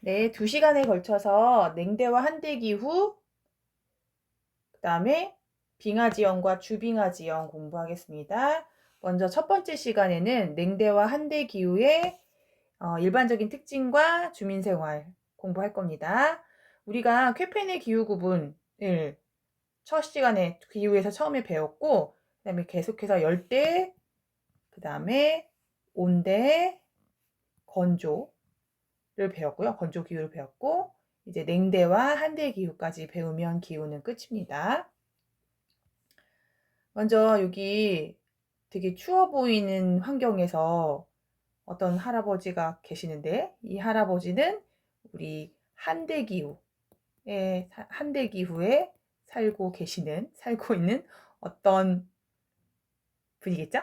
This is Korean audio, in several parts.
네, 2시간에 걸쳐서 냉대와 한대기후, 그 다음에 빙하지형과 주빙하지형 공부하겠습니다. 먼저 첫 번째 시간에는 냉대와 한대기후의 일반적인 특징과 주민생활 공부할 겁니다. 우리가 쾌페네 기후 구분을 첫 시간에 기후에서 처음에 배웠고, 그 다음에 계속해서 열대, 그 다음에 온대, 건조를 배웠고요. 건조 기후를 배웠고, 이제 냉대와 한대 기후까지 배우면 기후는 끝입니다. 먼저 여기 되게 추워 보이는 환경에서 어떤 할아버지가 계시는데, 이 할아버지는 우리 한대기후에 살고 있는 어떤 분이겠죠?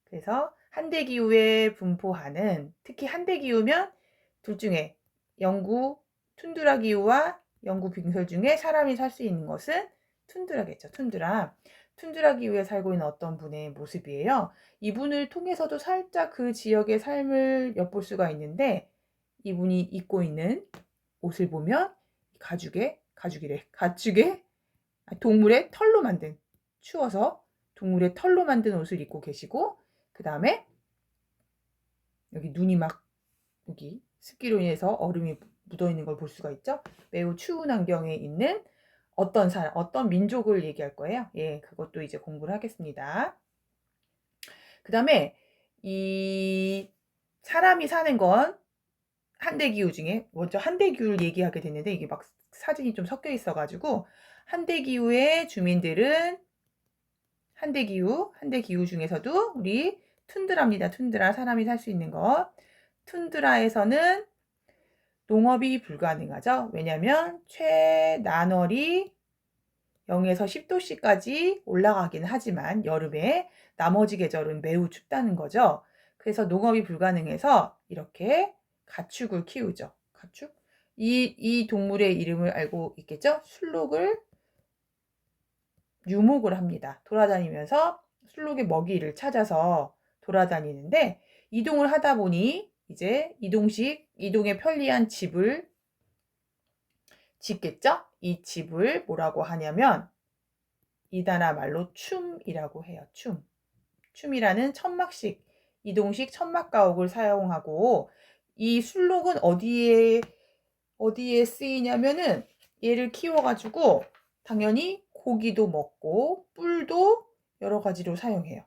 그래서 한대기후에 분포하는, 특히 한대기후면 둘 중에 영구 툰드라 기후와 영구 빙설 중에 사람이 살 수 있는 것은 툰드라겠죠. 툰드라 기후에 살고 있는 어떤 분의 모습이에요. 이분을 통해서도 살짝 그 지역의 삶을 엿볼 수가 있는데, 이분이 입고 있는 옷을 보면 동물의 털로 만든, 추워서 동물의 털로 만든 옷을 입고 계시고, 그 다음에 여기 눈이 막 여기 습기로 인해서 얼음이 묻어 있는 걸 볼 수가 있죠. 매우 추운 환경에 있는 어떤 민족을 얘기할 거예요. 예, 그것도 이제 공부를 하겠습니다. 그 다음에 이 사람이 사는 건 한대기후 중에 먼저 한대기후를 얘기하게 됐는데, 이게 막 사진이 좀 섞여 있어가지고, 한대기후의 주민들은 한대기후 중에서도 우리 툰드라입니다. 툰드라, 사람이 살 수 있는 것. 툰드라에서는 농업이 불가능하죠. 왜냐하면 최난월이 0에서 10도씨까지 올라가긴 하지만 여름에 나머지 계절은 매우 춥다는 거죠. 그래서 농업이 불가능해서 이렇게 가축을 키우죠. 가축? 이 동물의 이름을 알고 있겠죠? 술록을 유목을 합니다. 돌아다니면서 술록의 먹이를 찾아서 돌아다니는데, 이동을 하다 보니 이제 이동에 편리한 집을 짓겠죠? 이 집을 뭐라고 하냐면 이다나 말로 춤이라고 해요. 춤이라는 이동식 천막 가옥을 사용하고, 이 술록은 어디에 쓰이냐면은 얘를 키워가지고 당연히 고기도 먹고 뿔도 여러 가지로 사용해요.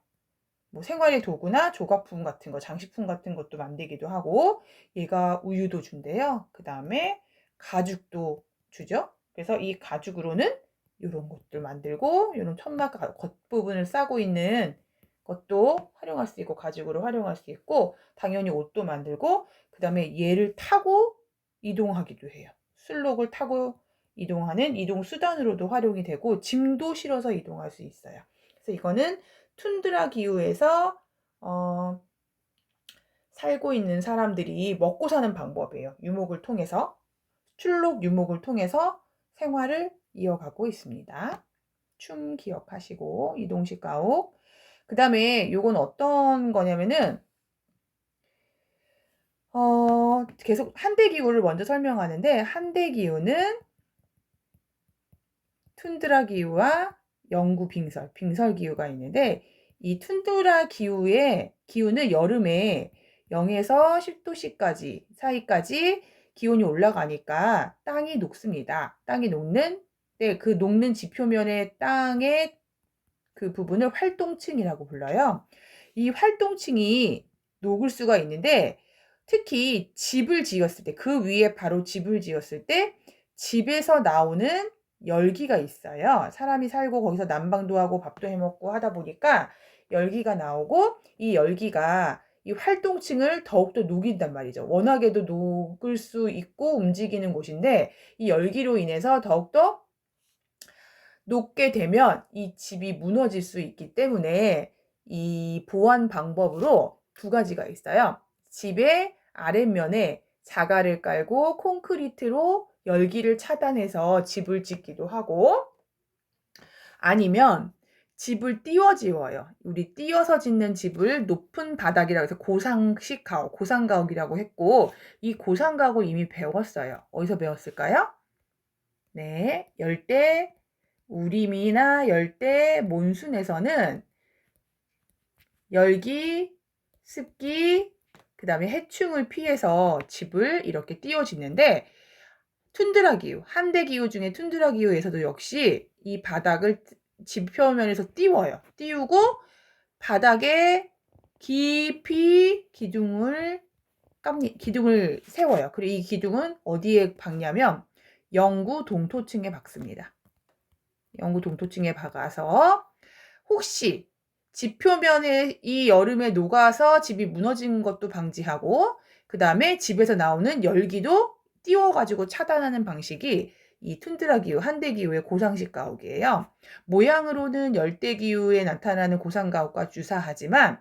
뭐 생활의 도구나 조각품 같은 거, 장식품 같은 것도 만들기도 하고, 얘가 우유도 준대요. 그 다음에 가죽도 주죠. 그래서 이 가죽으로는 이런 것들 만들고, 이런 천막 겉부분을 싸고 있는 것도 활용할 수 있고, 가죽으로 활용할 수 있고, 당연히 옷도 만들고, 그 다음에 얘를 타고 이동하기도 해요. 술록을 타고 이동하는 이동 수단으로도 활용이 되고, 짐도 실어서 이동할 수 있어요. 그래서 이거는 툰드라 기후에서 살고 있는 사람들이 먹고 사는 방법이에요. 출록 유목을 통해서 생활을 이어가고 있습니다. 춤 기억하시고, 이동식 가옥. 그 다음에 요건 어떤 거냐면은 계속 한대기후를 먼저 설명하는데, 한대기후는 툰드라 기후와 영구 빙설 기후가 있는데, 이 툰드라 기후는 여름에 0에서 10도씨까지 사이까지 기온이 올라가니까 땅이 녹습니다. 그 녹는 지표면의 땅의 그 부분을 활동층이라고 불러요. 이 활동층이 녹을 수가 있는데, 특히 그 위에 바로 집을 지었을 때 집에서 나오는 열기가 있어요. 사람이 살고 거기서 난방도 하고 밥도 해먹고 하다 보니까 열기가 나오고, 이 열기가 이 활동층을 더욱더 녹인단 말이죠. 워낙에도 녹을 수 있고 움직이는 곳인데, 이 열기로 인해서 더욱더 녹게 되면 이 집이 무너질 수 있기 때문에, 이 보완 방법으로 2가지가 있어요. 집의 아랫면에 자갈을 깔고 콘크리트로 열기를 차단해서 집을 짓기도 하고, 아니면 집을 띄워 지어요. 우리 띄어서 짓는 집을 높은 바닥이라고 해서 고상식 가옥, 고상가옥이라고 했고, 이 고상가옥을 이미 배웠어요. 어디서 배웠을까요? 네, 열대 우림이나 열대 몬순에서는 열기, 습기, 그 다음에 해충을 피해서 집을 이렇게 띄워 짓는데, 툰드라 기후, 한대 기후 중에 툰드라 기후에서도 역시 이 바닥을 집 표면에서 띄워요. 띄우고 바닥에 깊이 기둥을 세워요. 그리고 이 기둥은 어디에 박냐면 영구 동토층에 박습니다. 영구 동토층에 박아서 혹시 집 표면에 이 여름에 녹아서 집이 무너지는 것도 방지하고, 그 다음에 집에서 나오는 열기도 띄워가지고 차단하는 방식이 이 툰드라 기후, 한대 기후의 고상식 가옥이에요. 모양으로는 열대 기후에 나타나는 고상 가옥과 유사하지만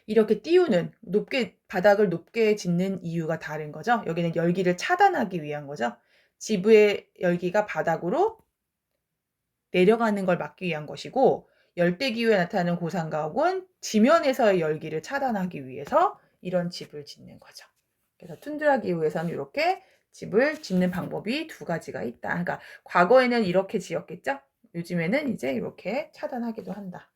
이렇게 띄우는 바닥을 높게 짓는 이유가 다른 거죠. 여기는 열기를 차단하기 위한 거죠. 지부의 열기가 바닥으로 내려가는 걸 막기 위한 것이고, 열대 기후에 나타나는 고상 가옥은 지면에서의 열기를 차단하기 위해서 이런 집을 짓는 거죠. 그래서 툰드라 기후에서는 이렇게 집을 짓는 방법이 두 가지가 있다. 그러니까 과거에는 이렇게 지었겠죠? 요즘에는 이제 이렇게 차단하기도 한다.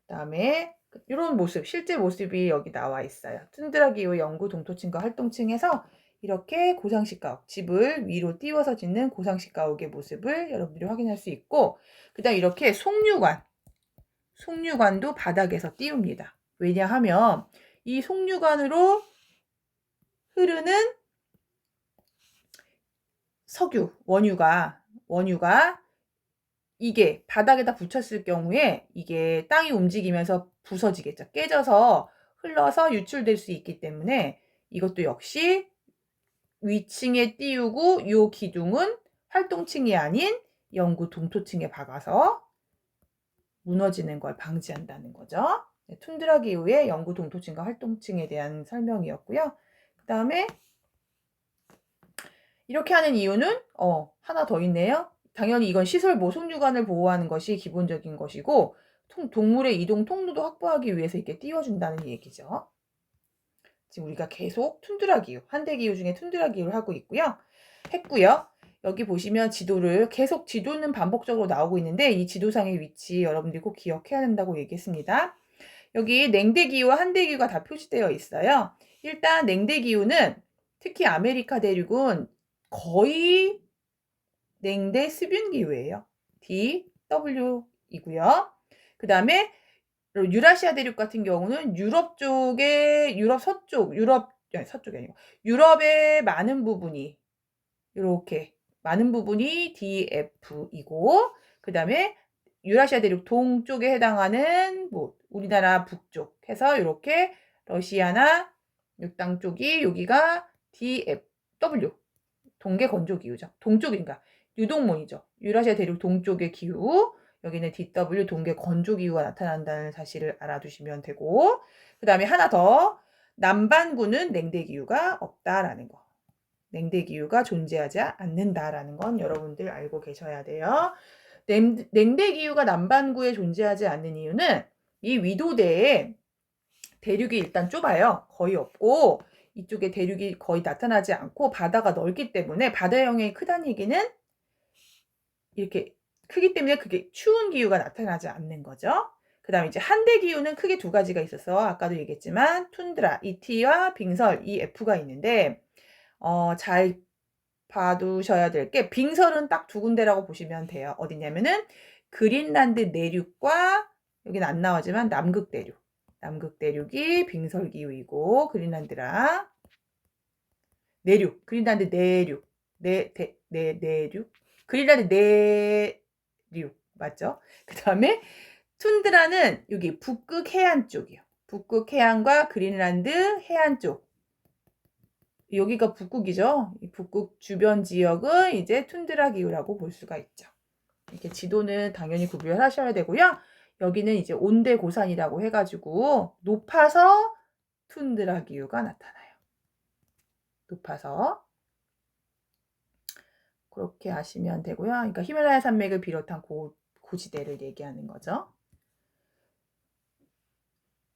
그다음에 이런 모습, 실제 모습이 여기 나와 있어요. 툰드라 기후 영구 동토층과 활동층에서 이렇게 고상식 가옥, 집을 위로 띄워서 짓는 고상식 가옥의 모습을 여러분들이 확인할 수 있고, 그 다음 이렇게 송유관도 바닥에서 띄웁니다. 왜냐하면 이 송유관으로 흐르는 석유, 원유가 이게 바닥에다 붙였을 경우에 이게 땅이 움직이면서 부서지겠죠. 깨져서 흘러서 유출될 수 있기 때문에 이것도 역시 위층에 띄우고, 이 기둥은 활동층이 아닌 영구 동토층에 박아서 무너지는 걸 방지한다는 거죠. 툰드라 기후의 영구 동토층과 활동층에 대한 설명이었고요. 그 다음에 이렇게 하는 이유는 하나 더 있네요. 당연히 이건 시설보, 송유관을 보호하는 것이 기본적인 것이고, 동물의 이동 통로도 확보하기 위해서 이렇게 띄워준다는 얘기죠. 지금 우리가 계속 툰드라 기후, 한대 기후 중에 툰드라 기후를 하고 했고요. 여기 보시면 지도는 반복적으로 나오고 있는데, 이 지도상의 위치 여러분들이 꼭 기억해야 한다고 얘기했습니다. 여기 냉대 기후와 한대 기후가 다 표시되어 있어요. 일단 냉대 기후는 특히 아메리카 대륙은 거의 냉대 수분 기후예요. DW이고요. 그 다음에 유라시아 대륙 같은 경우는 서쪽이 아니고 유럽의 많은 부분이 이렇게 많은 부분이 DF이고, 그 다음에 유라시아 대륙 동쪽에 해당하는 우리나라 북쪽 해서 이렇게 러시아나 이 땅 쪽이 여기가 DFW, 동계 건조 기후죠. 동쪽인가 유동문이죠. 유라시아 대륙 동쪽의 기후, 여기는 DW 동계 건조 기후가 나타난다는 사실을 알아두시면 되고, 그 다음에 하나 더, 남반구는 냉대 기후가 없다라는 거. 냉대 기후가 존재하지 않는다라는 건 여러분들 알고 계셔야 돼요. 냉대 기후가 남반구에 존재하지 않는 이유는 이 위도대에 대륙이 일단 좁아요. 거의 없고, 이쪽에 대륙이 거의 나타나지 않고 바다가 넓기 때문에 바다의 영향이 크다는 얘기는 이렇게 크기 때문에 그게 추운 기후가 나타나지 않는 거죠. 그 다음에 이제 한대 기후는 크게 두 가지가 있어서 아까도 얘기했지만 툰드라, ET와 빙설, EF가 있는데 잘 봐두셔야 될 게, 빙설은 딱 두 군데라고 보시면 돼요. 어디냐면은 그린란드 내륙과, 여기는 안 나오지만 남극 대륙이 빙설 기후이고, 그린란드 내륙, 그린란드 내륙 맞죠? 그 다음에 툰드라는 여기 북극 해안 쪽이요. 북극 해안과 그린란드 해안 쪽, 여기가 북극이죠. 이 북극 주변 지역은 이제 툰드라 기후라고 볼 수가 있죠. 이렇게 지도는 당연히 구별하셔야 되고요. 여기는 이제 온대 고산이라고 해가지고 높아서 툰드라 기후가 나타나요. 높아서 그렇게 하시면 되고요. 그러니까 히말라야 산맥을 비롯한 고지대를 얘기하는 거죠.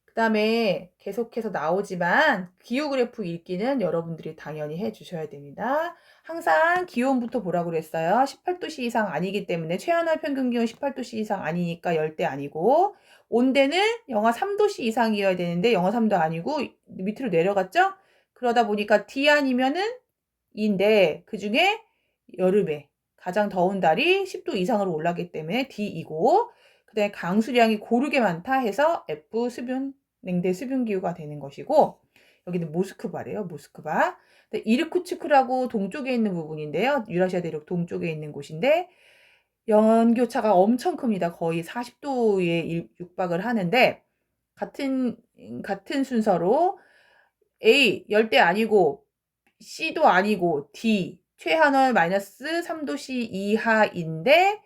그 다음에 계속해서 나오지만 기후 그래프 읽기는 여러분들이 당연히 해주셔야 됩니다. 항상 기온부터 보라고 그랬어요. 18도씨 이상 아니기 때문에 최하늘 평균 기온 18도씨 이상 아니니까 열대 아니고, 온대는 영하 3도씨 이상이어야 되는데 영하 3도 아니고 밑으로 내려갔죠? 그러다 보니까 D 아니면은 E인데, 그 중에 여름에 가장 더운 달이 10도 이상으로 올라가기 때문에 D이고, 그 다음에 강수량이 고르게 많다 해서 F 냉대 수분 기후가 되는 것이고, 여기는 모스크바래요. 모스크바. 이르쿠츠크라고 동쪽에 있는 부분인데요. 유라시아 대륙 동쪽에 있는 곳인데 연교차가 엄청 큽니다. 거의 40도에 육박을 하는데, 같은 순서로 A 열대 아니고 C도 아니고 D 최하늘 마이너스 3도씨 이하인데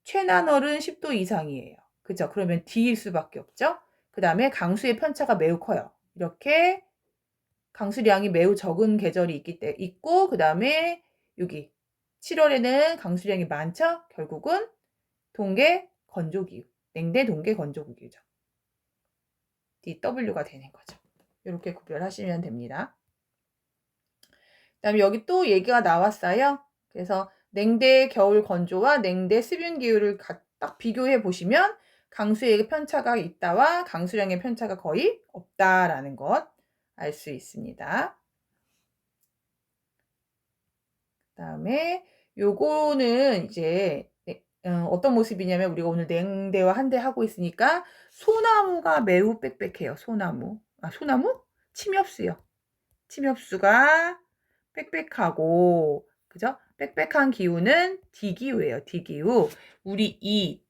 최난월은 10도 이상이에요. 그죠? 그러면 D일 수밖에 없죠. 그 다음에 강수의 편차가 매우 커요. 이렇게 강수량이 매우 적은 계절이 있고, 그 다음에 여기 7월에는 강수량이 많죠. 결국은 동계 건조기후, 냉대 동계 건조기후죠. DW가 되는 거죠. 이렇게 구별하시면 됩니다. 그 다음에 여기 또 얘기가 나왔어요. 그래서 냉대 겨울 건조와 냉대 수분 기후를 딱 비교해 보시면 강수의 편차가 있다와 강수량의 편차가 거의 없다라는 것 알 수 있습니다. 그 다음에 요거는 이제 어떤 모습이냐면, 우리가 오늘 냉대와 한대 하고 있으니까 소나무가 매우 빽빽해요. 소나무. 침엽수요. 침엽수가 빽빽하고, 그죠? 빽빽한 기후는 D기후예요. D기후. 우리 이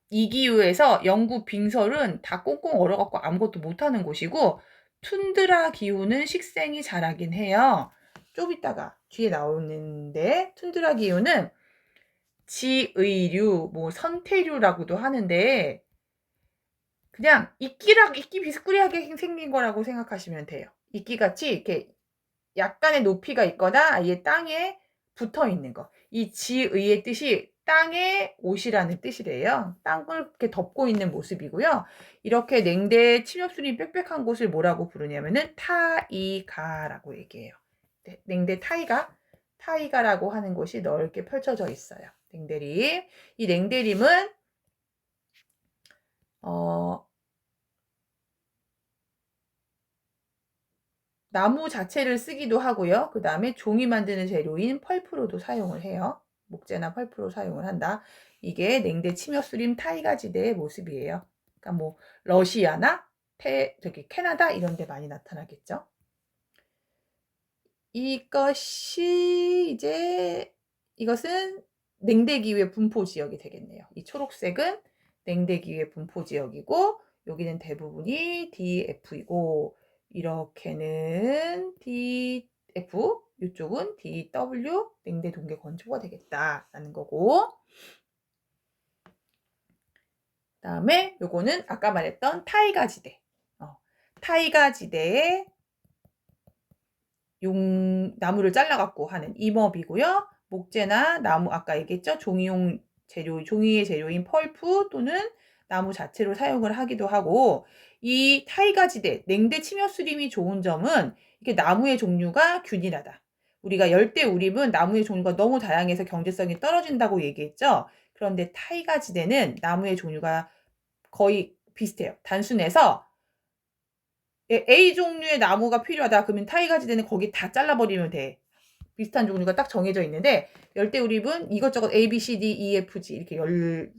기후에서 영구 빙설은 다 꽁꽁 얼어갖고 아무것도 못하는 곳이고, 툰드라 기후는 식생이 자라긴 해요. 좀 이따가 뒤에 나오는데, 툰드라 기후는 지의류, 선태류라고도 하는데, 그냥 이끼 비스꾸리하게 생긴 거라고 생각하시면 돼요. 이끼같이 이렇게 약간의 높이가 있거나 아예 땅에 붙어 있는 거. 이 지의의 뜻이 땅의 옷이라는 뜻이래요. 땅을 이렇게 덮고 있는 모습이고요. 이렇게 냉대 침엽수이 빽빽한 곳을 뭐라고 부르냐면은 타이가라고 얘기해요. 네, 냉대 타이가라고 하는 곳이 넓게 펼쳐져 있어요. 냉대림. 이 냉대림은 나무 자체를 쓰기도 하고요. 그 다음에 종이 만드는 재료인 펄프로도 사용을 해요. 목재나 펄프로 사용을 한다. 이게 냉대 침엽수림 타이가지대의 모습이에요. 그러니까 러시아나 캐나다 이런 데 많이 나타나겠죠. 이것은 냉대기후의 분포 지역이 되겠네요. 이 초록색은 냉대기후의 분포 지역이고, 여기는 대부분이 DF이고, 이렇게는 DF, 이쪽은 DW, 냉대 동계 건조가 되겠다라는 거고, 그 다음에 요거는 아까 말했던 타이가지대. 타이가지대의 나무를 잘라갖고 하는 임업이고요. 목재나 나무, 아까 얘기했죠? 종이의 재료인 펄프 또는 나무 자체로 사용을 하기도 하고, 이 타이가지대, 냉대 침엽수림이 좋은 점은 이게 나무의 종류가 균일하다. 우리가 열대우림은 나무의 종류가 너무 다양해서 경제성이 떨어진다고 얘기했죠? 그런데 타이가지대는 나무의 종류가 거의 비슷해요. 단순해서 A 종류의 나무가 필요하다. 그러면 타이가지대는 거기 다 잘라버리면 돼. 비슷한 종류가 딱 정해져 있는데, 열대우립은 이것저것 A, B, C, D, E, F, G 이렇게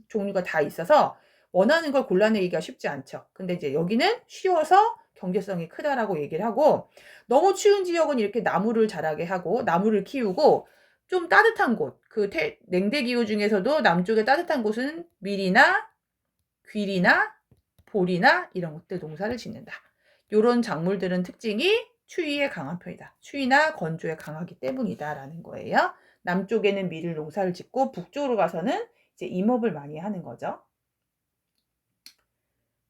종류가 다 있어서 원하는 걸 골라내기가 쉽지 않죠. 근데 이제 여기는 쉬워서 경제성이 크다라고 얘기를 하고, 너무 추운 지역은 이렇게 나무를 자라게 하고 나무를 키우고, 좀 따뜻한 곳, 냉대기후 중에서도 남쪽에 따뜻한 곳은 밀이나 귀리나 보리나 이런 것들 농사를 짓는다. 이런 작물들은 특징이 추위에 강한 편이다. 추위나 건조에 강하기 때문이다라는 거예요. 남쪽에는 밀을 농사를 짓고 북쪽으로 가서는 이제 임업을 많이 하는 거죠.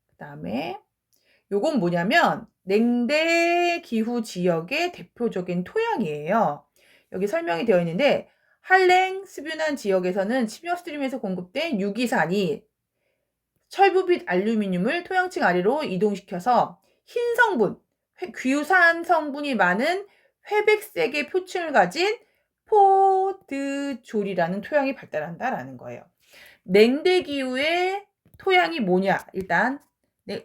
그 다음에 요건 뭐냐면 냉대 기후 지역의 대표적인 토양이에요. 여기 설명이 되어 있는데 한랭 스뷸난 지역에서는 침엽스트림에서 공급된 유기산이 철부 및 알루미늄을 토양층 아래로 이동시켜서 흰 성분, 귀산 성분이 많은 회백색의 표층을 가진 포드졸이라는 토양이 발달한다라는 거예요. 냉대 기후의 토양이 뭐냐? 일단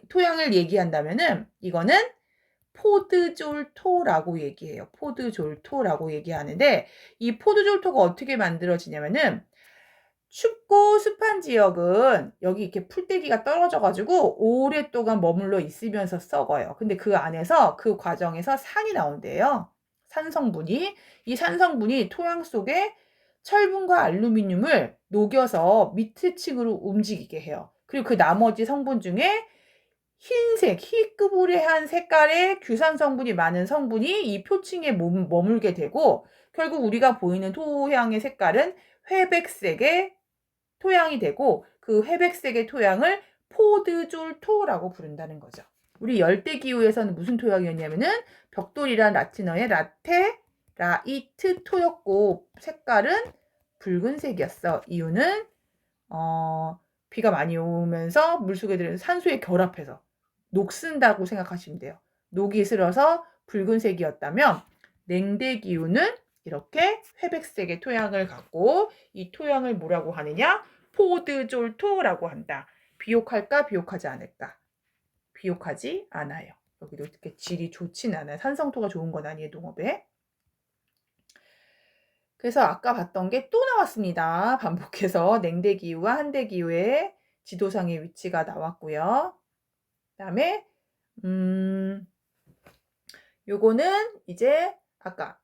토양을 얘기한다면은 이거는 포드졸토라고 얘기해요. 포드졸토라고 얘기하는데 이 포드졸토가 어떻게 만들어지냐면은 춥고 습한 지역은 여기 이렇게 풀떼기가 떨어져 가지고 오랫동안 머물러 있으면서 썩어요. 근데 그 안에서 그 과정에서 산이 나온대요. 산 성분이. 이 산 성분이 토양 속에 철분과 알루미늄을 녹여서 밑에 층으로 움직이게 해요. 그리고 그 나머지 성분 중에 흰색, 희끄부레한 색깔의 규산 성분이 많은 성분이 이 표층에 머물게 되고 결국 우리가 보이는 토양의 색깔은 회백색의 토양이 되고 그 회백색의 토양을 포드졸토라고 부른다는 거죠. 우리 열대기후에서는 무슨 토양이었냐면은 벽돌이란 라틴어의 라이트 토였고 색깔은 붉은색이었어. 이유는 비가 많이 오면서 물속에 들은 산소에 결합해서 녹슨다고 생각하시면 돼요. 녹이 슬어서 붉은색이었다면 냉대기후는 이렇게 회백색의 토양을 갖고 이 토양을 뭐라고 하느냐? 포드졸토라고 한다. 비옥할까? 비옥하지 않을까? 비옥하지 않아요. 여기도 이렇게 질이 좋진 않아요. 산성토가 좋은 건 아니에요, 농업에. 그래서 아까 봤던 게 또 나왔습니다. 반복해서 냉대기후와 한대기후의 지도상의 위치가 나왔고요. 그 다음에 요거는 이제 아까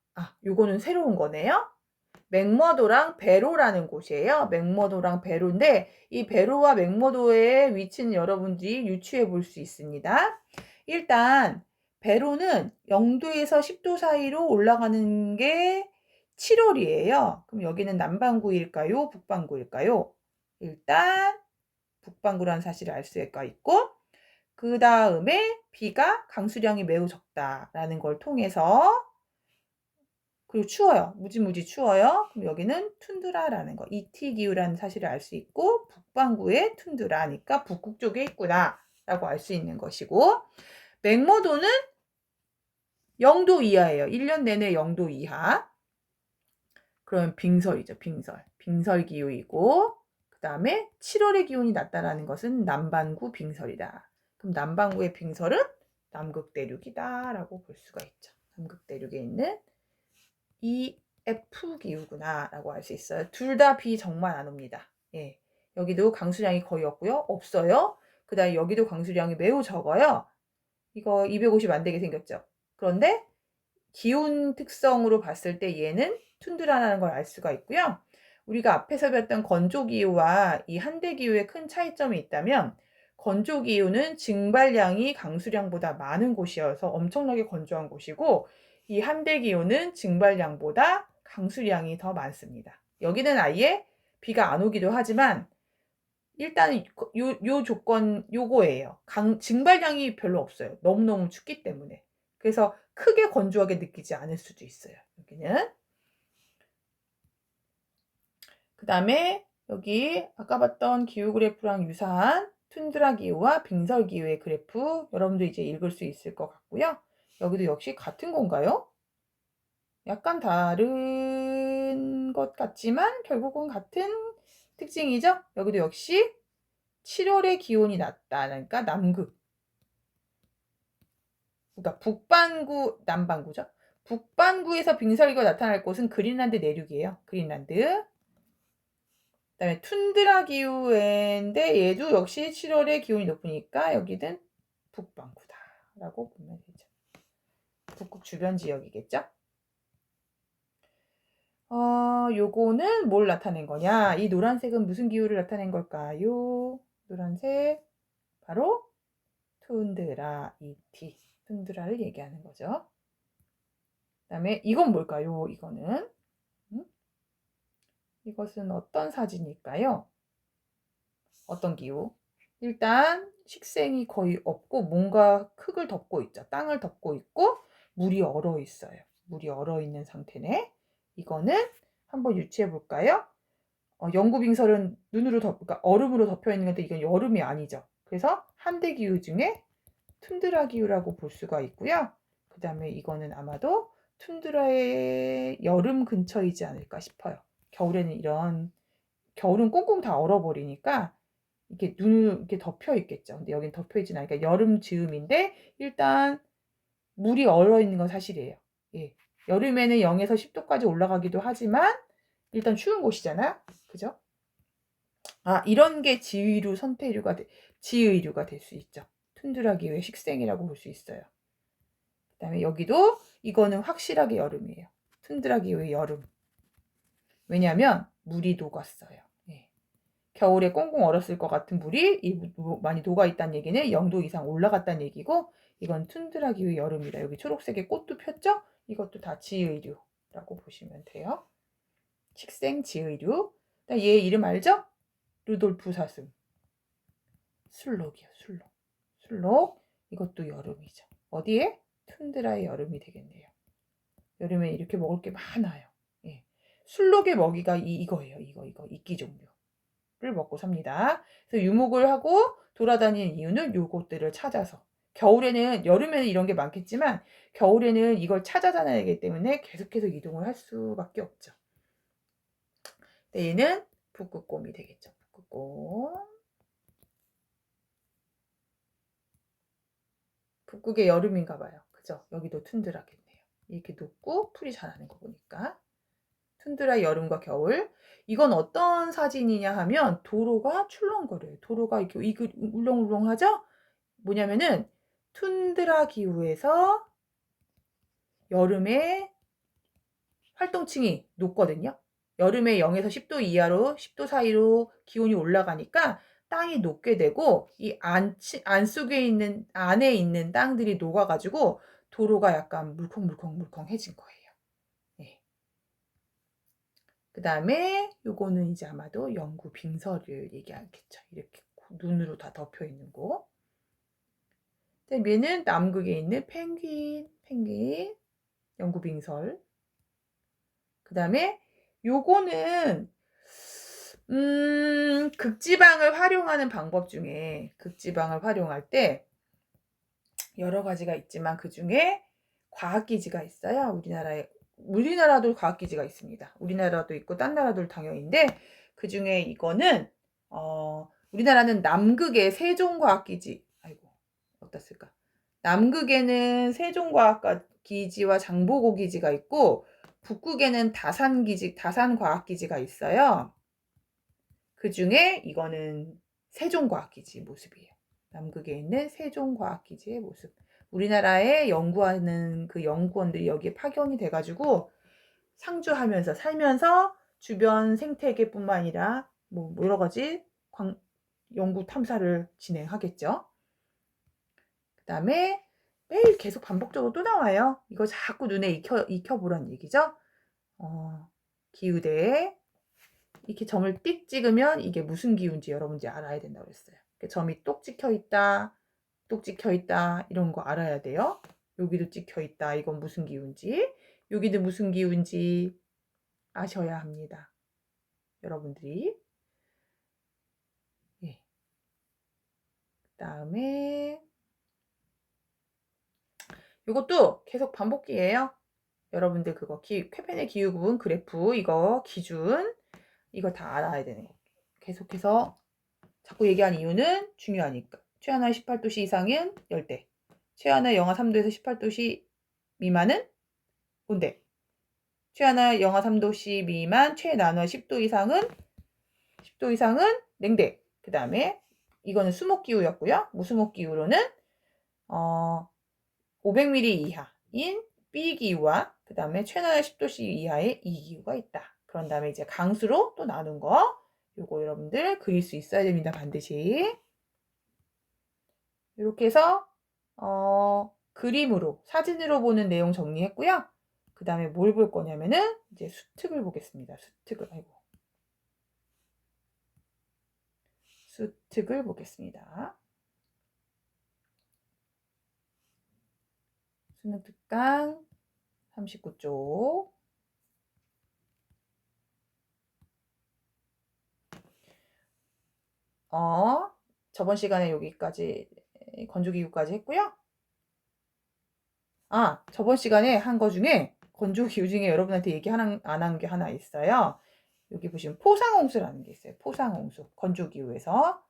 요거는 새로운 거네요. 맥머도랑 베로라는 곳이에요. 맥머도랑 베로인데 이 베로와 맥머도의 위치는 여러분들이 유추해 볼 수 있습니다. 일단 베로는 0도에서 10도 사이로 올라가는 게 7월이에요. 그럼 여기는 남반구일까요? 북반구일까요? 일단 북반구라는 사실을 알 수가 있고 그 다음에 비가 강수량이 매우 적다라는 걸 통해서 그리고 추워요. 무지무지 추워요. 그럼 여기는 툰드라라는 거. 이티기후라는 사실을 알 수 있고 북반구에 툰드라니까 북극 쪽에 있구나 라고 알 수 있는 것이고 맥머도는 0도 이하예요. 1년 내내 0도 이하. 그러면 빙설이죠. 빙설 기후이고 그 다음에 7월의 기온이 낮다라는 것은 남반구 빙설이다. 그럼 남반구의 빙설은 남극 대륙이다 라고 볼 수가 있죠. 남극 대륙에 있는 EF 기후구나 라고 알 수 있어요. 둘 다 비 정말 안 옵니다. 예. 여기도 강수량이 거의 없고요. 없어요. 그 다음에 여기도 강수량이 매우 적어요. 이거 250 안 되게 생겼죠. 그런데 기온 특성으로 봤을 때 얘는 툰드라라는 걸 알 수가 있고요. 우리가 앞에서 배웠던 건조기후와 이 한대기후의 큰 차이점이 있다면 건조기후는 증발량이 강수량보다 많은 곳이어서 엄청나게 건조한 곳이고 이 한대기후는 증발량보다 강수량이 더 많습니다. 여기는 아예 비가 안 오기도 하지만 일단 요 조건 요거예요. 증발량이 별로 없어요. 너무너무 춥기 때문에. 그래서 크게 건조하게 느끼지 않을 수도 있어요. 여기는. 그 다음에 여기 아까 봤던 기후 그래프랑 유사한 툰드라 기후와 빙설 기후의 그래프 여러분도 이제 읽을 수 있을 것 같고요. 여기도 역시 같은 건가요? 약간 다른 것 같지만 결국은 같은 특징이죠. 여기도 역시 7월에 기온이 낮다니까 남극. 그러니까 북반구, 남반구죠. 북반구에서 빙설기가 나타날 곳은 그린란드 내륙이에요. 그린란드. 그다음에 툰드라 기후인데 얘도 역시 7월에 기온이 높으니까 여기는 북반구다라고 보면 되죠. 북극 주변 지역이겠죠. 요거는 뭘 나타낸 거냐? 이 노란색은 무슨 기후를 나타낸 걸까요? 노란색 바로 툰드라 ET 툰드라를 얘기하는 거죠. 그다음에 이건 뭘까요? 이거는 이것은 어떤 사진일까요? 어떤 기후? 일단 식생이 거의 없고 뭔가 흙을 덮고 있죠. 땅을 덮고 있고 물이 얼어 있어요. 물이 얼어 있는 상태네. 이거는 한번 유추해 볼까요? 영구빙설은 그러니까 얼음으로 덮여 있는 건데 이건 여름이 아니죠. 그래서 한대 기후 중에 툰드라 기후라고 볼 수가 있고요. 그 다음에 이거는 아마도 툰드라의 여름 근처이지 않을까 싶어요. 겨울은 꽁꽁 다 얼어버리니까 이렇게 이렇게 덮여 있겠죠. 근데 여긴 덮여 있진 않으니까 여름 즈음인데 일단 물이 얼어 있는 건 사실이에요. 예. 여름에는 0에서 10도까지 올라가기도 하지만 일단 추운 곳이잖아요. 그죠? 이런 게 지의류가 될 수 있죠. 툰드라 기후의 식생이라고 볼 수 있어요. 그 다음에 여기도 이거는 확실하게 여름이에요. 툰드라 기후의 여름. 왜냐하면 물이 녹았어요. 예. 겨울에 꽁꽁 얼었을 것 같은 물이 많이 녹아 있다는 얘기는 0도 이상 올라갔다는 얘기고 이건 툰드라 기후의 여름이다. 여기 초록색의 꽃도 폈죠? 이것도 다 지의류라고 보시면 돼요. 식생 지의류. 얘 이름 알죠? 루돌프 사슴. 술록이요, 술록. 술록. 이것도 여름이죠. 어디에? 툰드라의 여름이 되겠네요. 여름에 이렇게 먹을 게 많아요. 예. 술록의 먹이가 이거예요. 이거. 이끼 종류를 먹고 삽니다. 그래서 유목을 하고 돌아다니는 이유는 요것들을 찾아서. 여름에는 이런 게 많겠지만, 겨울에는 이걸 찾아다녀야하기 때문에 계속해서 이동을 할 수밖에 없죠. 얘는 북극곰이 되겠죠. 북극곰. 북극의 여름인가 봐요. 그죠? 여기도 툰드라겠네요. 이렇게 높고 풀이 자라는 거 보니까. 툰드라의 여름과 겨울. 이건 어떤 사진이냐 하면 도로가 출렁거려요. 도로가 이렇게 울렁울렁하죠? 뭐냐면은 툰드라 기후에서 여름에 활동층이 높거든요. 여름에 0에서 10도 이하로 10도 사이로 기온이 올라가니까 땅이 녹게 되고 이 안에 있는 땅들이 녹아가지고 도로가 약간 물컹해진 거예요. 네. 그 다음에 요거는 이제 아마도 영구 빙설을 얘기하겠죠. 이렇게 눈으로 다 덮여 있는 곳. 그다음에 얘는 남극에 있는 펭귄, 영구 빙설. 그 다음에 요거는 극지방을 활용하는 방법 중에 극지방을 활용할 때 여러 가지가 있지만 그 중에 과학기지가 있어요. 우리나라도 과학기지가 있습니다. 우리나라도 있고 딴 나라도 당연히인데 그 중에 이거는 우리나라는 남극에 세종과학기지 어떻을까? 남극에는 세종과학기지와 장보고기지가 있고 북극에는 다산과학기지가 있어요. 그 중에 이거는 세종과학기지 모습이에요. 남극에 있는 세종과학기지의 모습. 우리나라에 연구하는 그 연구원들이 여기에 파견이 돼가지고 상주하면서 살면서 주변 생태계뿐만 아니라 뭐 여러 가지 연구 탐사를 진행하겠죠. 그 다음에 매일 계속 반복적으로 또 나와요. 이거 자꾸 눈에 익혀보란 얘기죠. 기후대에 이렇게 점을 띡 찍으면 이게 무슨 기후인지 여러분들이 알아야 된다고 그랬어요. 점이 똑 찍혀 있다, 이런 거 알아야 돼요. 여기도 찍혀 있다. 이건 무슨 기후인지, 여기도 무슨 기후인지 아셔야 합니다. 여러분들이. 예. 그다음에 이것도 계속 반복기예요. 여러분들 그거 쾌변의 기후 부분 그래프 이거 기준 이거 다 알아야 되는 거. 계속해서 자꾸 얘기한 이유는 중요하니까. 최하나 18도씨 이상은 열대. 최하나 영하 3도에서 18도씨 미만은 온대. 최하나 영하 3도씨 미만, 최난화 10도 이상은 냉대. 그 다음에 이거는 수목기후였고요. 무수목기후로는 500mm 이하인 B기후와 그 다음에 최난화 10도씨 이하의 E기후가 있다. 그런 다음에 이제 강수로 또 나눈 거 요거 여러분들 그릴 수 있어야 됩니다. 반드시. 이렇게 해서 그림으로 사진으로 보는 내용 정리했고요. 그 다음에 뭘 볼 거냐면은 이제 수특을 보겠습니다. 수특을 보겠습니다. 수능 특강 39쪽 저번 시간에 여기까지 건조기구까지 했고요. 저번 시간에 한 거 중에 건조기구 중에 여러분한테 얘기 안 한 게 하나 있어요. 여기 보시면 포상홍수라는 게 있어요. 포상홍수. 건조기구에서.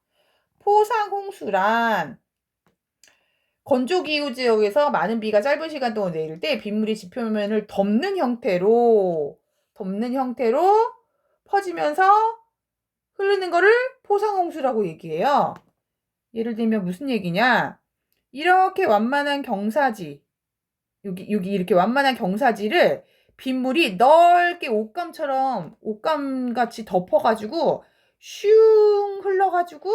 포상홍수란 건조기후 지역에서 많은 비가 짧은 시간 동안 내릴 때 빗물이 지표면을 덮는 형태로 퍼지면서 흐르는 거를 포상홍수라고 얘기해요. 예를 들면 무슨 얘기냐? 이렇게 완만한 경사지, 여기 이렇게 완만한 경사지를 빗물이 넓게 옷감같이 덮어가지고 슝 흘러가지고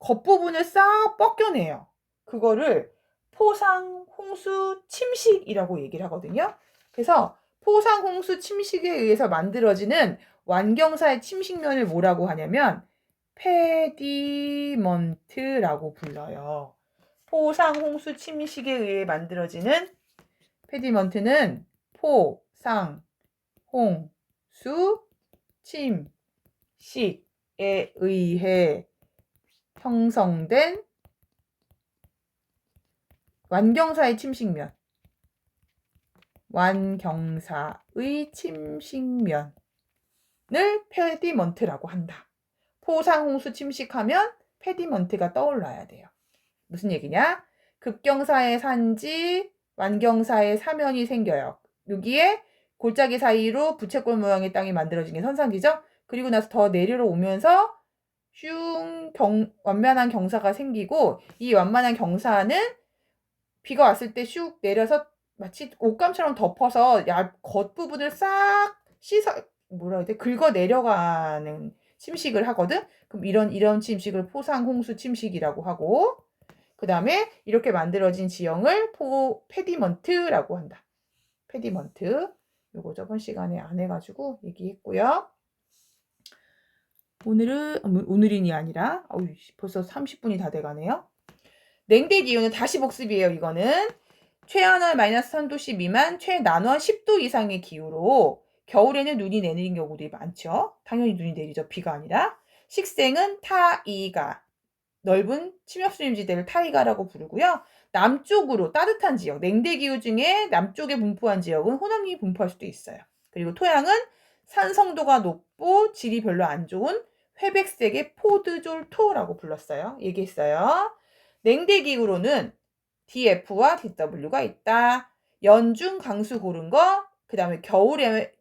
겉부분을 싹 뻗겨내요. 그거를 포상홍수 침식이라고 얘기를 하거든요. 그래서 포상홍수 침식에 의해서 만들어지는 완경사의 침식면을 뭐라고 하냐면 페디먼트라고 불러요. 포상홍수 침식에 의해 만들어지는 페디먼트는 포, 상, 홍, 수, 침, 식에 의해 형성된 완경사의 침식면, 완경사의 침식면을 페디먼트라고 한다. 포상홍수 침식하면 페디먼트가 떠올라야 돼요. 무슨 얘기냐? 급경사의 산지, 완경사의 사면이 생겨요. 여기에 골짜기 사이로 부채꼴 모양의 땅이 만들어진 게 선산지죠. 그리고 나서 더 내려로 오면서 완만한 경사가 생기고, 이 완만한 경사는 비가 왔을 때 슉 내려서 마치 옷감처럼 덮어서 겉부분을 싹 긁어 내려가는 침식을 하거든. 그럼 이런 침식을 포상홍수 침식이라고 하고, 그 다음에 이렇게 만들어진 지형을 페디먼트라고 한다. 페디먼트. 요거 저번 시간에 안 해가지고 얘기했고요. 오늘인이 아니라 벌써 30분이 다 돼가네요. 냉대 기온은 다시 복습이에요. 이거는 최하늘 마이너스 3도씨 미만, 최난원 10도 이상의 기후로 겨울에는 눈이 내리는 경우들이 많죠. 당연히 눈이 내리죠. 비가 아니라. 식생은 타이가, 넓은 침엽수림지대를 타이가라고 부르고요. 남쪽으로 따뜻한 지역, 냉대기후 중에 남쪽에 분포한 지역은 호남이 분포할 수도 있어요. 그리고 토양은 산성도가 높고 질이 별로 안 좋은 회백색의 포드졸토라고 불렀어요. 얘기했어요. 냉대기후로는 DF와 DW가 있다. 연중 강수 고른 거, 그 다음에 겨울에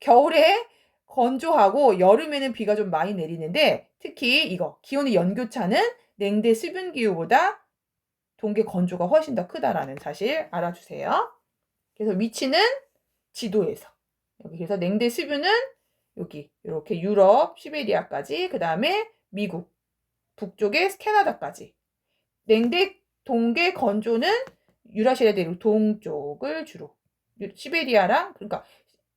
겨울에 건조하고 여름에는 비가 좀 많이 내리는데, 특히 이거 기온의 연교차는 냉대 수분 기후보다 동계 건조가 훨씬 더 크다라는 사실 알아주세요. 그래서 위치는 지도에서 여기, 그래서 냉대 수분은 여기 이렇게 유럽 시베리아까지, 그 다음에 미국 북쪽에 캐나다까지. 냉대 동계 건조는 유라시아 대륙 동쪽을 주로, 시베리아랑, 그러니까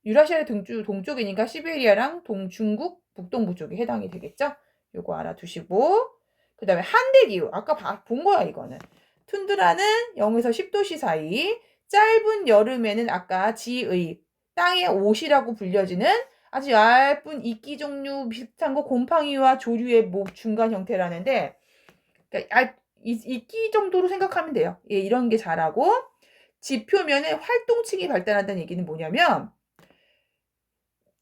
유라시아 동쪽이니까 시베리아랑 중국 북동부 쪽에 해당이 되겠죠. 요거 알아두시고, 그 다음에 한대기후, 아까 본 거야. 이거는 툰드라는 0에서 10도씨 사이, 짧은 여름에는 아까 지의, 땅의 옷이라고 불려지는 아주 얇은 이끼 종류 비슷한 거 곰팡이와 조류의 중간 형태라는데, 그러니까 이끼 정도로 생각하면 돼요. 예, 이런 게 자라고, 지표면에 활동층이 발달한다는 얘기는 뭐냐면,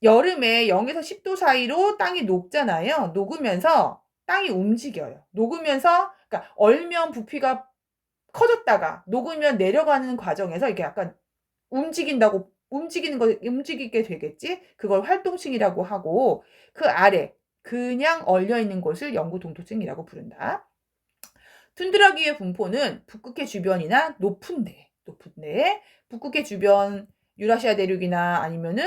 여름에 0에서 10도 사이로 땅이 녹잖아요. 녹으면서 땅이 움직여요. 녹으면서, 그러니까 얼면 부피가 커졌다가 녹으면 내려가는 과정에서 이게 약간 움직이게 되겠지. 그걸 활동층이라고 하고, 그 아래 그냥 얼려 있는 곳을 영구 동토층이라고 부른다. 툰드라기의 분포는 북극해 주변이나 높은 데, 북극해 주변 유라시아 대륙이나 아니면은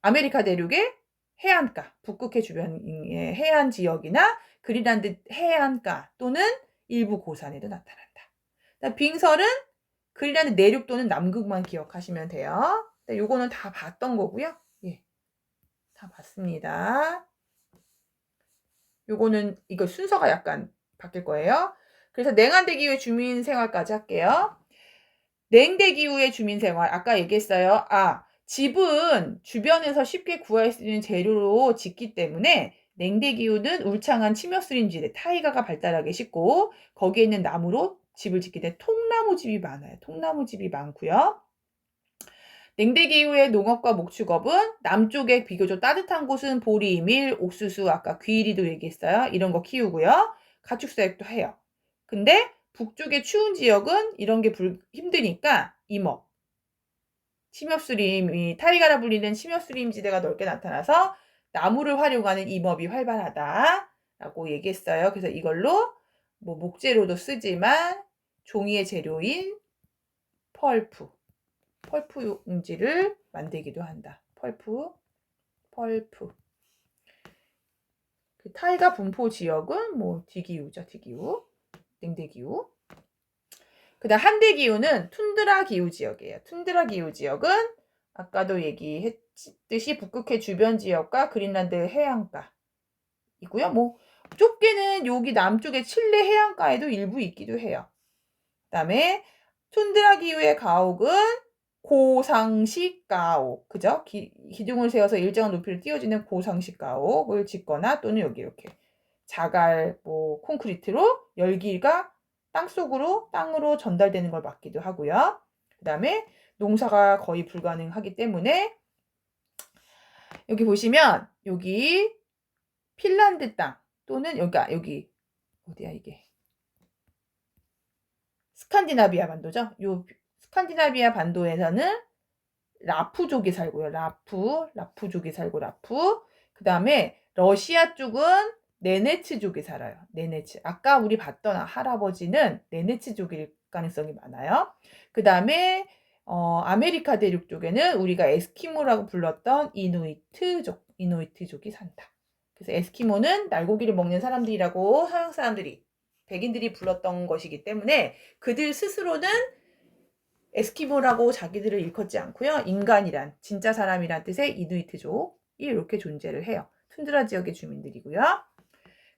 아메리카 대륙의 해안가, 북극해 주변의 해안 지역이나 그린란드 해안가 또는 일부 고산에도 나타난다. 빙설은 그린란드 내륙 또는 남극만 기억하시면 돼요. 요거는 다 봤던 거고요. 예, 다 봤습니다. 요거는 이거 순서가 약간 바뀔 거예요. 그래서 냉한대기후의 주민생활까지 할게요. 냉대기후의 주민생활, 아까 얘기했어요. 집은 주변에서 쉽게 구할 수 있는 재료로 짓기 때문에 냉대기후는 울창한 침엽수림지대, 타이가가 발달하기 쉽고 거기에 있는 나무로 집을 짓기 때문에 통나무집이 많아요. 통나무집이 많고요. 냉대기후의 농업과 목축업은 남쪽에 비교적 따뜻한 곳은 보리, 밀, 옥수수, 아까 귀리도 얘기했어요. 이런 거 키우고요. 가축사육도 해요. 근데 북쪽의 추운 지역은 이런 게 힘드니까 임업, 침엽수림, 타이가라 불리는 침엽수림지대가 넓게 나타나서 나무를 활용하는 임업이 활발하다라고 얘기했어요. 그래서 이걸로 뭐 목재로도 쓰지만 종이의 재료인 펄프 용지를 만들기도 한다. 펄프. 그 타이가 분포 지역은 뭐 디기후죠. 디기후, 냉대기후. 그다음 한대기후는 툰드라 기후 지역이에요. 툰드라 기후 지역은 아까도 얘기했듯이 북극해 주변 지역과 그린란드 해안가이고요. 뭐 좁게는 여기 남쪽의 칠레 해안가에도 일부 있기도 해요. 그다음에 툰드라 기후의 가옥은 고상식 가옥, 그죠? 기둥을 세워서 일정한 높이를 띄워지는 고상식 가옥을 짓거나 또는 여기 이렇게 자갈, 뭐 콘크리트로 열기가 땅으로 전달되는 걸 막기도 하고요. 그 다음에 농사가 거의 불가능하기 때문에 여기 보시면 여기 핀란드 땅 또는 여기 어디야 이게 스칸디나비아 반도죠. 요 스칸디나비아 반도에서는 라프족이 살고요. 라프족이 살고 그 다음에 러시아 쪽은 네네츠족이 살아요. 네네츠. 아까 우리 봤던 할아버지는 네네츠족일 가능성이 많아요. 그 다음에 아메리카 대륙 쪽에는 우리가 에스키모라고 불렀던 이누이트족이 산다. 그래서 에스키모는 날고기를 먹는 사람들이라고 서양 사람들이 백인들이 불렀던 것이기 때문에 그들 스스로는 에스키모라고 자기들을 일컫지 않고요. 인간이란, 진짜 사람이란 뜻의 이누이트족이 이렇게 존재를 해요. 툰드라 지역의 주민들이고요.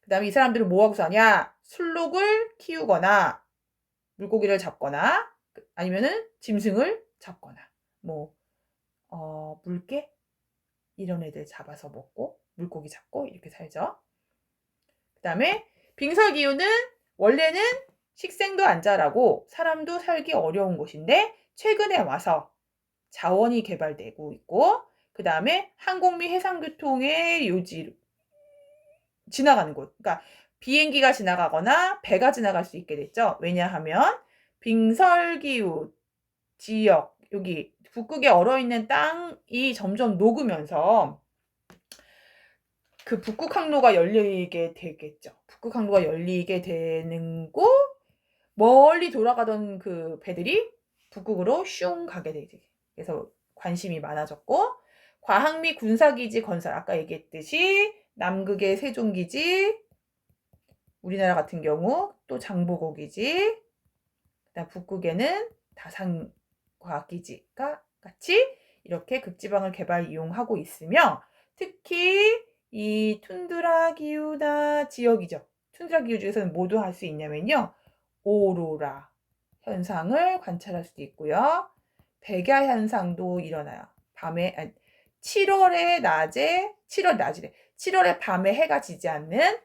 그 다음에 이 사람들은 뭐하고 사냐? 술록을 키우거나 물고기를 잡거나 아니면은 짐승을 잡거나 물개 이런 애들 잡아서 먹고 물고기 잡고 이렇게 살죠. 그 다음에 빙설기후는 원래는 식생도 안 자라고 사람도 살기 어려운 곳인데 최근에 와서 자원이 개발되고 있고 그 다음에 항공 및 해상교통의 요지 지나가는 곳, 그러니까 비행기가 지나가거나 배가 지나갈 수 있게 됐죠. 왜냐하면 빙설기후 지역, 여기 북극에 얼어있는 땅이 점점 녹으면서 그 북극 항로가 열리게 되겠죠. 북극 항로가 열리게 되는 거 멀리 돌아가던 그 배들이 북극으로 슝 가게 되지. 그래서 관심이 많아졌고 과학 및 군사기지 건설, 아까 얘기했듯이 남극의 세종기지, 우리나라 같은 경우 또 장보고기지, 그다음 북극에는 다산과학기지가 같이 이렇게 극지방을 개발 이용하고 있으며 특히 이 툰드라 기후나 지역이죠. 툰드라 기후 중에서는 뭐도 할 수 있냐면요. 오로라 현상을 관찰할 수도 있고요. 백야 현상도 일어나요. 7월의 밤에 해가 지지 않는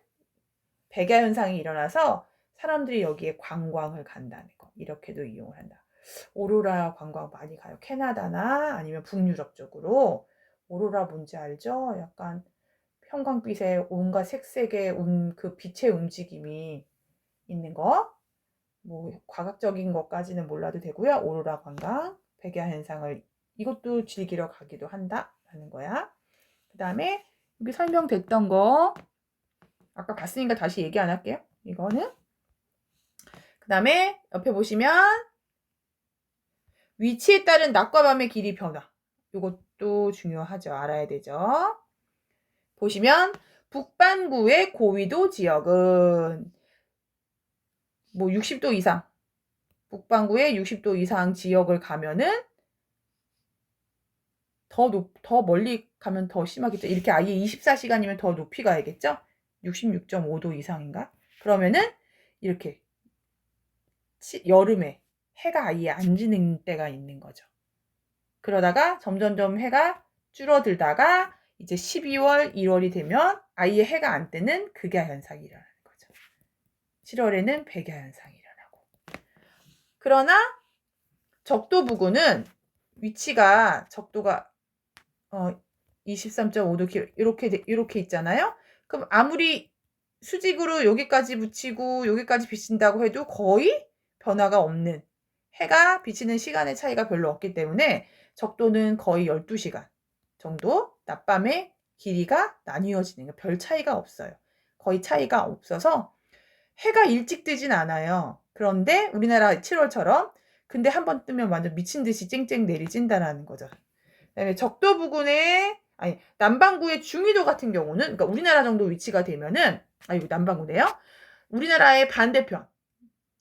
백야 현상이 일어나서 사람들이 여기에 관광을 간다는 거. 이렇게도 이용을 한다. 오로라 관광 많이 가요. 캐나다나 아니면 북유럽 쪽으로. 오로라 뭔지 알죠? 약간 형광빛에 온갖 색색의 그 빛의 움직임이 있는 거. 뭐 과학적인 것까지는 몰라도 되고요. 오로라 관광, 백야 현상을 이것도 즐기러 가기도 한다라는 거야. 그 다음에 여기 설명됐던 거 아까 봤으니까 다시 얘기 안 할게요. 이거는 그 다음에 옆에 보시면 위치에 따른 낮과 밤의 길이 변화. 이것도 중요하죠. 알아야 되죠. 보시면 북반구의 고위도 지역은 뭐 60도 이상, 북반구의 60도 이상 지역을 가면은 더 멀리 가면 더 심하겠죠. 이렇게 아예 24시간이면 더 높이 가야겠죠. 66.5도 이상인가? 그러면은 이렇게 여름에 해가 아예 안 지는 때가 있는 거죠. 그러다가 점점점 해가 줄어들다가 이제 12월, 1월이 되면 아예 해가 안 뜨는 극야 현상이 일어나는 거죠. 7월에는 백야 현상이 일어나고. 그러나 적도 부근은 위치가 적도가 23.5도 이렇게 있잖아요. 그럼 아무리 수직으로 여기까지 붙이고 여기까지 비친다고 해도 거의 변화가 없는, 해가 비치는 시간의 차이가 별로 없기 때문에 적도는 거의 12시간 정도 낮밤의 길이가 나뉘어지는 거, 별 차이가 없어요. 거의 차이가 없어서 해가 일찍 뜨진 않아요. 그런데 우리나라 7월처럼 근데 한번 뜨면 완전 미친 듯이 쨍쨍 내리찐다라는 거죠. 그다음에 적도 부근의 남반구의 중위도 같은 경우는, 그러니까 우리나라 정도 위치가 되면은, 이거 남반구네요. 우리나라의 반대편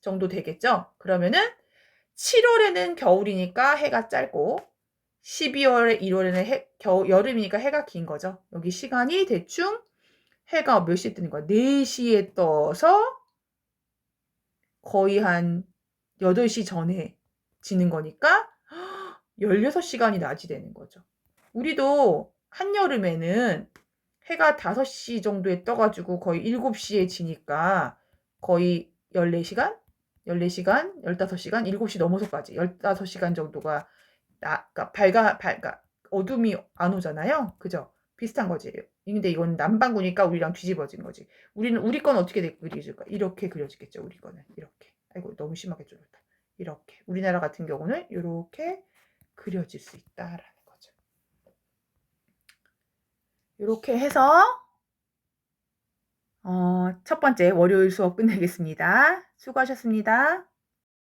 정도 되겠죠. 그러면은 7월에는 겨울이니까 해가 짧고 12월, 1월에는 여름이니까 해가 긴 거죠. 여기 시간이 대충 해가 몇 시에 뜨는 거야? 4시에 떠서 거의 한 8시 전에 지는 거니까 16시간이 낮이 되는 거죠. 우리도 한여름에는 해가 5시 정도에 떠가지고 거의 7시에 지니까 거의 14시간? 14시간, 15시간, 7시 넘어서까지 15시간 정도가 그러니까 어둠이 안 오잖아요. 그죠? 비슷한 거지. 근데 이건 남반구니까 우리랑 뒤집어진 거지. 우리 건 어떻게 그려질까? 이렇게 그려지겠죠. 우리 거는 이렇게. 아이고 너무 심하게 줄였다. 이렇게. 우리나라 같은 경우는 이렇게 그려질 수 있다라는 거죠. 이렇게 해서 첫 번째 월요일 수업 끝내겠습니다. 수고하셨습니다.